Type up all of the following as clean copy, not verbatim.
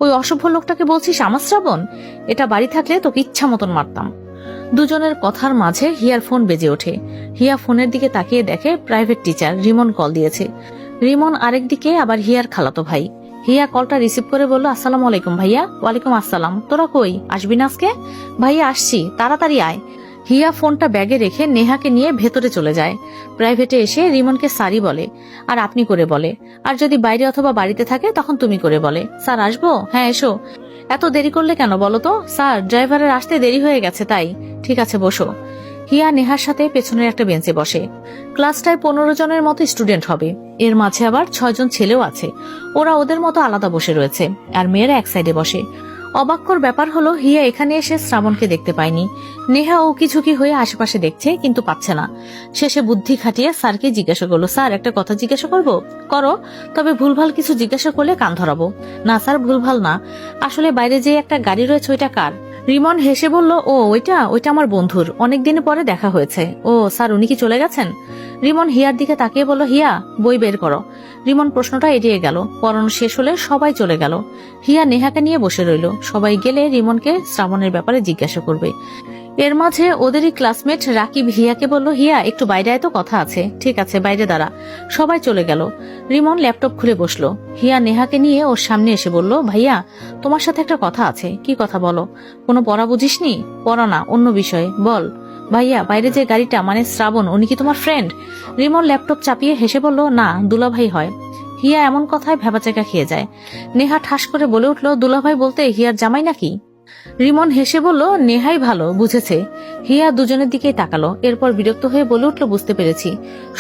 ওই অসভ্য লোকটাকে বলছিস আমার শ্রাবণ? এটা বাড়ি থাকলে তোকে ইচ্ছা মতন মারতাম। দুজনের কথার মাঝে হিয়ার ফোন বেজে ওঠে। হিয়া ফোনের দিকে তাকিয়ে দেখে প্রাইভেট টিচার রিমন কল দিয়েছে। রিমন আরেক দিকে আবার হিয়ার খালাতো ভাই। হিয়া কলটা রিসিভ করে বলল, আসসালামু আলাইকুম ভাইয়া। ওয়ালাইকুম আসসালাম। তোরা কই, আসবি না আজকে? ভাইয়া আসছি, তাড়াতাড়ি আয়। হিয়া ফোনটা ব্যাগে রেখে নেহাকে নিয়ে ভেতরে চলে যায়। প্রাইভেটে এসে রিমনকে স্যারই বলে, আর আপনি করে বলে। আর যদি বাইরে অথবা বাড়িতে থাকে তখন তুমি করে বলে। স্যার আসবো? হ্যাঁ এসো। এত দেরি করলে কেন বলো তো? স্যার ড্রাইভারের আসতে দেরি হয়ে গেছে তাই। ঠিক আছে বসো। হিয়া নেহার সাথে পেছনের একটা বেঞ্চে বসে। ক্লাসটায় 15 জনের মতো স্টুডেন্ট হবে। এর মাঝে আবার 6 জন ছেলেও আছে। ওরা ওদের মতো আলাদা বসে রয়েছে, আর মেয়েরা এক সাইডে বসে। অবাক্যর ব্যাপার হলো হিয়া এখানে এসে শ্রাবণকে দেখতে পায়নি। নেহা ও কিছুকি হয়ে আশেপাশে দেখছে, কিন্তু পাচ্ছে না। শেষে বুদ্ধি খাটিয়ে স্যারকে জিজ্ঞাসা করলো, স্যার একটা কথা জিজ্ঞাসা করবো? করো, তবে ভুলভাল কিছু জিজ্ঞাসা করলে কান ধরাবো। না স্যার, ভুলভাল না। আসলে বাইরে যে একটা গাড়ি রয়েছে ওইটা কার? রিমন হেসে বলল, ও ওইটা ওইটা আমার বন্ধুর, অনেকদিন পরে দেখা হয়েছে। ও স্যার, উনি কি চলে গেছেন? রিমন হিয়ার দিকে তাকিয়ে বলল, হিয়া বই বের করো। রিমন প্রশ্নটা এড়িয়ে গেল। পড়ানো শেষ হলে সবাই চলে গেল। হিয়া নেহাকে নিয়ে বসে রইল। সবাই গেলে রিমনকে শ্রাবণের ব্যাপারে জিজ্ঞাসা করবে। এর মাঝে ওদেরই ক্লাসমেট রাকিব হিয়াকে বলল, হিয়া একটু বাইরে আয় তো, কথা আছে। ঠিক আছে, বাইরে দাঁড়া। সবাই চলে গেল। রিমন ল্যাপটপ খুলে বসলো। হিয়া নেহাকে নিয়ে ওর সামনে এসে বলল, ভাইয়া তোমার সাথে একটা কথা আছে। কি কথা বলো? কোনো পড়া বুঝিসনি? পড়া না, অন্য বিষয়ে বল। ভাইয়া বাইরে যে গাড়িটা, মানে শ্রাবণ, উনি কি তোমার ফ্রেন্ড? রিমন ল্যাপটপ চাপিয়ে হেসে বলল, না, দুলাভাই হয়। হিয়া এমন কথায় ভেবাচাকা খেয়ে যায়। নেহা ঠাস করে বলে উঠল, দুলাভাই বলতে হিয়ার জামাই নাকি? রিমন হেসে বলল, নেহাই ভালো বুঝেছে। হিয়া দুজনের দিকেই তাকালো। এরপর বিরক্ত হয়ে বলে উঠল, বুঝতে পেরেছি,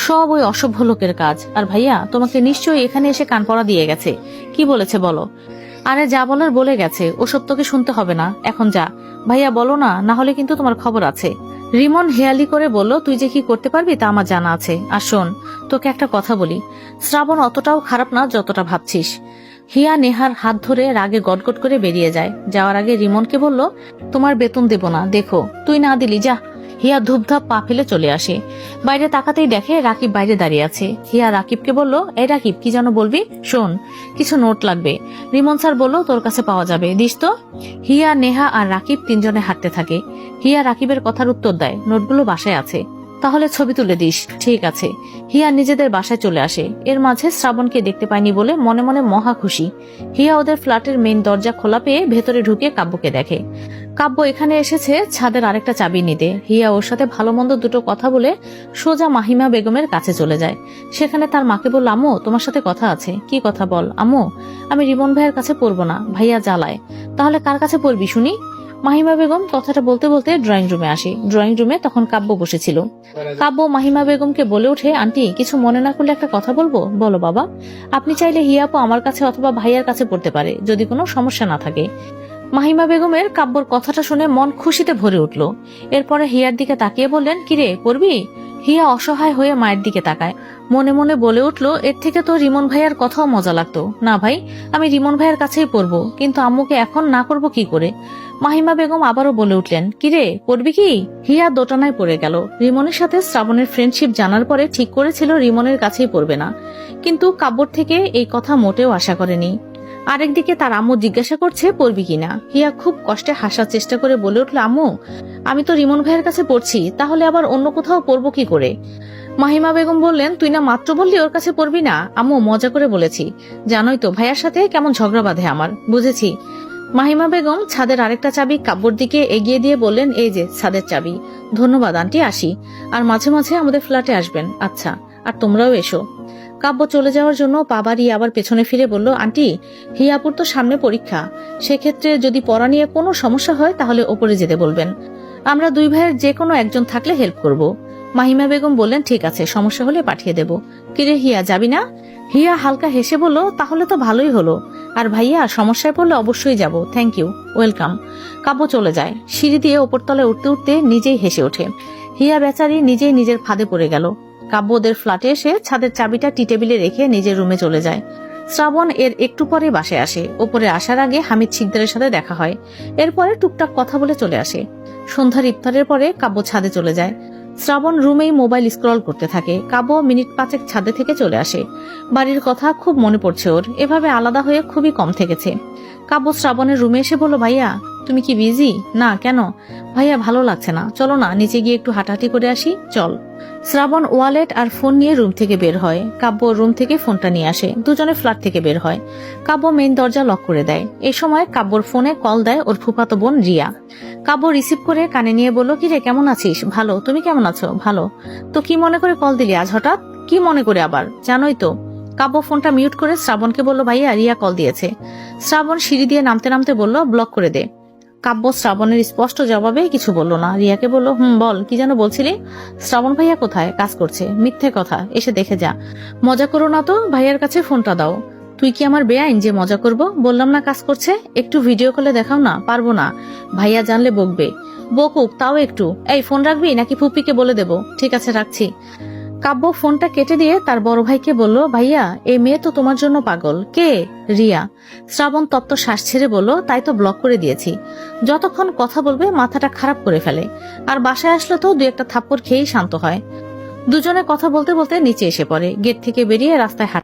সব ওই অসভ্য লোকের কাজ। আর ভাইয়া তোমাকে নিশ্চয়ই এখানে এসে কান পড়া দিয়ে গেছে। কি বলেছে বলো? আরে যা বলার বলে গেছে, ওসব তোকে শুনতে হবে না, এখন যা। ভাইয়া বলো না, না হলে কিন্তু তোমার খবর আছে। রিমন হেয়ালি করে বলল, তুই যে কি করতে পারবি তা আমার জানা আছে। আর শোন, তোকে একটা কথা বলি, শ্রাবণ অতটাও খারাপ না যতটা ভাবছিস। হিয়া নেহার হাত ধরে রাগে গটগট করে বেরিয়ে যায়। যাওয়ার আগে রিমনকে বলল, তোমার বেতন দেব না, দেখো। তুই না দিলি, যা। হিয়া ধূপধাপ পা ফেলে চলে আসে। বাইরে তাকাতেই দেখে রাকিব বাইরে দাঁড়িয়ে আছে। হিয়া রাকিবকে বলল, এই রাকিব, কি যেন বলবি? শোন, কিছু নোট লাগবে। রিমন স্যার বলল তোর কাছে পাওয়া যাবে, দিস তো। হিয়া নেহা আর রাকিব তিনজনে হাঁটতে থাকে। হিয়া রাকিবের কথার উত্তর দেয়, নোটগুলো বাসায় আছে। তাহলে ছবি তুলে দিস। ঠিক আছে। হিয়া নিজেদের বাসায় চলে আসে। এর মাঝে শ্রাবণকে দেখতে পায়নি বলে মনে মনে মহা খুশি। হিয়া ওদের ফ্ল্যাটের মেইন দরজা খোলা পেয়ে ভেতরে ঢুকে কাব্যকে দেখে। কাব্য এখানে এসেছে ছাদের আরেকটা চাবি নিতে। হিয়া ওর সাথে ভালো মন্দ দুটো কথা বলে সোজা মাহিমা বেগমের কাছে চলে যায়। সেখানে তার মাকে বলল, আম্মু তোমার সাথে কথা আছে। কি কথা বল? আম্মু, আমি রিমন ভাইয়ের কাছে পড়বো না, ভাইয়া জ্বালায়। তাহলে কার কাছে পড়বি শুনি? মাহিমা বেগম কথাটা বলতে বলতে ড্রয়িং রুমে আসে। ড্রয়িং রুমে তখন কাব্য বসেছিল। কাব্য মাহিমা বেগমকে বলে ওঠে, আন্টি কিছু মনে না করলে একটা কথা বলবো? বলো বাবা। আপনি চাইলে হিয়াপু আমার কাছে অথবা ভাইয়ার কাছে পড়তে পারে, যদি কোনো সমস্যা না থাকে। মাহিমা বেগমের কাব্যর কথাটা শুনে মন খুশিতে ভরে উঠল। এরপরে হিয়ার দিকে তাকিয়ে বললেন, কিরে পড়বি? হিয়া অসহায় হয়ে মায়ের দিকে তাকায়। মনে মনে বলে উঠল, এর থেকে তো রিমন ভাইয়ার কথাও মজা লাগতো। না ভাই, আমি রিমন ভাইয়ের কাছেই পড়বো, কিন্তু আম্মুকে এখন না করবো কি করে? মাহিমা বেগম আবারও বলে উঠলেন, কিরে পড়বি কি? হিয়া দোটানায় পড়ে গেল। রিমনের সাথে শ্রাবণের ফ্রেন্ডশিপ জানার পরে ঠিক করেছিল রিমনের কাছেই পড়বে না, কিন্তু কাব্যর থেকে এই কথা মোটেও আশা করেনি। আরেকদিকে তার আম্মু জিজ্ঞাসা করছে পড়বি কিনা। হিয়া খুব কষ্টে হাসার চেষ্টা করে বলে উঠল, আম্মু আমি তো রিমন ভাইয়ের কাছে পড়ছি, তাহলে আবার অন্য কোথাও পড়বো কি করে? মাহিমা বেগম বললেন, তুই না মাত্র বললি ওর কাছে পড়বি না? আম্মু মজা করে বলেছি, জানোই তো ভাইয়ার সাথে কেমন ঝগড়া বাঁধে আমার। বুঝেছি। মাহিমা বেগম ছাদের আরেকটা চাবি কাব্যর দিকে এগিয়ে দিয়ে বললেন, এই যে ছাদের চাবি। ধন্যবাদ আন্টি, আসি। আর মাঝে মাঝে আমাদের ফ্ল্যাটে আসবেন। আচ্ছা, আর তোমরাও এসো। কাব্য চলে যাওয়ার জন্য পা বাড়িয়ে আবার পেছনে ফিরে বলল, আন্টি হিয়াপুর তো সামনে পরীক্ষা, সেক্ষেত্রে যদি পড়া নিয়ে কোনো সমস্যা হয় তাহলে ওপরে যেতে বলবেন। আমরা দুই ভাইয়ের যে কোনো একজন থাকলে হেল্প করব। মাহিমা বেগম বললেন, ঠিক আছে, সমস্যা হলে পাঠিয়ে দেব। কিরে হিয়া, যাবি না? হিয়া হালকা হেসে বলল, তাহলে তো ভালোই হলো। আর ভাইয়া সমস্যায় পড়লে অবশ্যই যাব। Thank you, welcome. কাব্য চলে যায়। সিঁড়ি দিয়ে ওপরতলায় উঠতে উঠতে নিজেই হেসে ওঠে। হিয়া বেচারি নিজেই নিজের ফাঁদে পড়ে গেল। কাব্য ওদের ফ্ল্যাটে এসে ছাদের চাবিটা টি টেবিলে রেখে নিজের রুমে চলে যায়। শ্রাবণ এর একটু পরে বাসায় আসে। ওপরে আসার আগে হামিদ শিকদারের সাথে দেখা হয়। এরপরে টুকটাক কথা বলে চলে আসে। সন্ধ্যার ইফতারের পরে কাব্য ছাদে চলে যায়। শ্রাবণ রুমেই মোবাইল স্ক্রল করতে থাকে। কাব্য মিনিট 5 ছাদে থেকে চলে আসে। বাড়ির কথা খুব মনে পড়ছে ওর, এভাবে আলাদা হয়ে খুবই কম থেকেছে। কাব্য শ্রাবণের রুমে এসে বলল, ভাইয়া তুমি কি বিজি? না, কেন? ভাইয়া ভালো লাগছে না, চলো না নিচে গিয়ে একটু হাঁটাহাঁটি করে আসি, চল। শ্রাবণ ওয়ালেট আর ফোন নিয়ে রুম থেকে বের হয়। কাব্য রুম থেকে ফোনটা নিয়ে আসে। দুজনে ফ্ল্যাট থেকে বের হয়। কাব্য মেইন দরজা লক করে দেয়। এই সময় কাব্যর ফোনে কল দেয় ওর ফুফাতো বোন রিয়া। কাব্য রিসিভ করে কানে নিয়ে বলল, কি রে, কেমন আছিস? ভালো, তুমি কেমন আছো? ভালো। তো কি মনে করে কল দিলি আজ হঠাৎ? কি মনে করে আবার? জানোই তো। কাব্য ফোনটা মিউট করে শ্রাবণকে বলল, ভাইয়া রিয়া কল দিয়েছে। শ্রাবণ সিঁড়ি দিয়ে নামতে নামতে বলল, ব্লক করে দে। কাব্য শ্রাবণের স্পষ্ট জবাবে কিছু বলল না। রিয়াকে বলল, বল, কি যেন বলছিলি? শ্রাবণ ভাইয়া কোথায়? কাজ করছে। মিথ্যে কথা, এসে দেখে যা। মজা করো না তো, ভাইয়ার কাছে ফোনটা দাও। তুই কি আমার বেআইন যে মজা করব? বললাম না কাজ করছে, একটু ভিডিও কলে দেখাও না। পারবো না, ভাইয়া জানলে বকবে। বকুক, তাও একটু। এই ফোন রাখবি নাকি ফুপিকে বলে দেব? ঠিক আছে, রাখছি। কাব্য ফোনটা কেটে দিয়ে তার বড় ভাইকে বলল, ভাইয়া এই মেয়ে তো তোমার জন্য পাগল। কে? রিয়া। শ্রাবণ তপ্ত শ্বাস ছেড়ে বলল, তাই তো ব্লক করে দিয়েছি। যতক্ষণ কথা বলবে মাথাটা খারাপ করে ফেলে, আর বাসায় আসলে তো 2-1 থাপ্পড় খেয়েই শান্ত হয়। দুজনে কথা বলতে বলতে নিচে এসে পড়ে। গেট থেকে বেরিয়ে রাস্তায় হাঁটে।